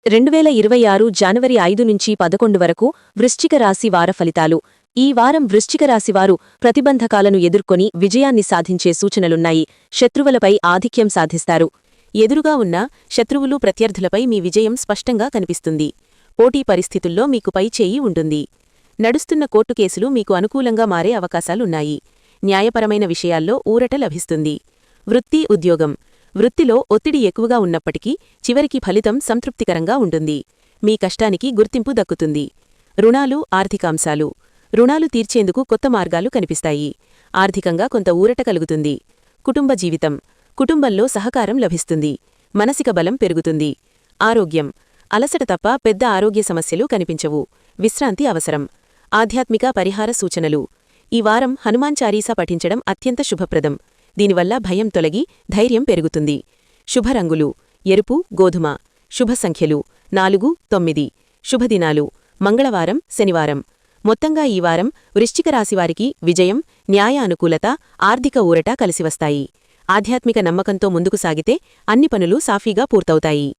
2026 జనవరి 5 నుంచి 11 వరకు వృశ్చిక రాశి వార ఫలితాలు. ఈ వారం వృశ్చిక రాశివారు ప్రతిబంధకాలను ఎదుర్కొని విజయాన్ని సాధించే సూచనలున్నాయి. శత్రువులపై ఆధిక్యం సాధిస్తారు. ఎదురుగా ఉన్న శత్రువులు ప్రత్యర్థులపై మీ విజయం స్పష్టంగా కనిపిస్తుంది. పోటీ పరిస్థితుల్లో మీకు పైచేయి ఉంటుంది. నడుస్తున్న కోర్టు కేసులు మీకు అనుకూలంగా మారే అవకాశాలున్నాయి. న్యాయపరమైన విషయాల్లో ఊరట లభిస్తుంది. వృత్తి, ఉద్యోగం. వృత్తిలో ఒత్తిడి ఎక్కువగా ఉన్నప్పటికీ చివరికి ఫలితం సంతృప్తికరంగా ఉంటుంది. మీ కష్టానికి గుర్తింపు దక్కుతుంది. రుణాలు, ఆర్థికాంశాలు. రుణాలు తీర్చేందుకు కొత్త మార్గాలు కనిపిస్తాయి. ఆర్థికంగా కొంత ఊరట కలుగుతుంది. కుటుంబ జీవితం. కుటుంబంలో సహకారం లభిస్తుంది. మానసిక బలం పెరుగుతుంది. ఆరోగ్యం. అలసట తప్ప పెద్ద ఆరోగ్య సమస్యలు కనిపించవు. విశ్రాంతి అవసరం. ఆధ్యాత్మిక పరిహార సూచనలు. ఈ వారం హనుమాన్ చాలీసా పఠించడం అత్యంత శుభప్రదం. దీనివల్ల భయం తొలగి ధైర్యం పెరుగుతుంది. శుభరంగులు: ఎరుపు, గోధుమ. శుభ సంఖ్యలు: 4, 9. శుభదినాలు: మంగళవారం, శనివారం. మొత్తంగా ఈ వారం వృశ్చిక రాశివారికి విజయం, న్యాయ అనుకూలత, ఆర్థిక ఊరట కలిసివస్తాయి. ఆధ్యాత్మిక నమ్మకంతో ముందుకు సాగితే అన్ని పనులు సాఫీగా పూర్తవుతాయి.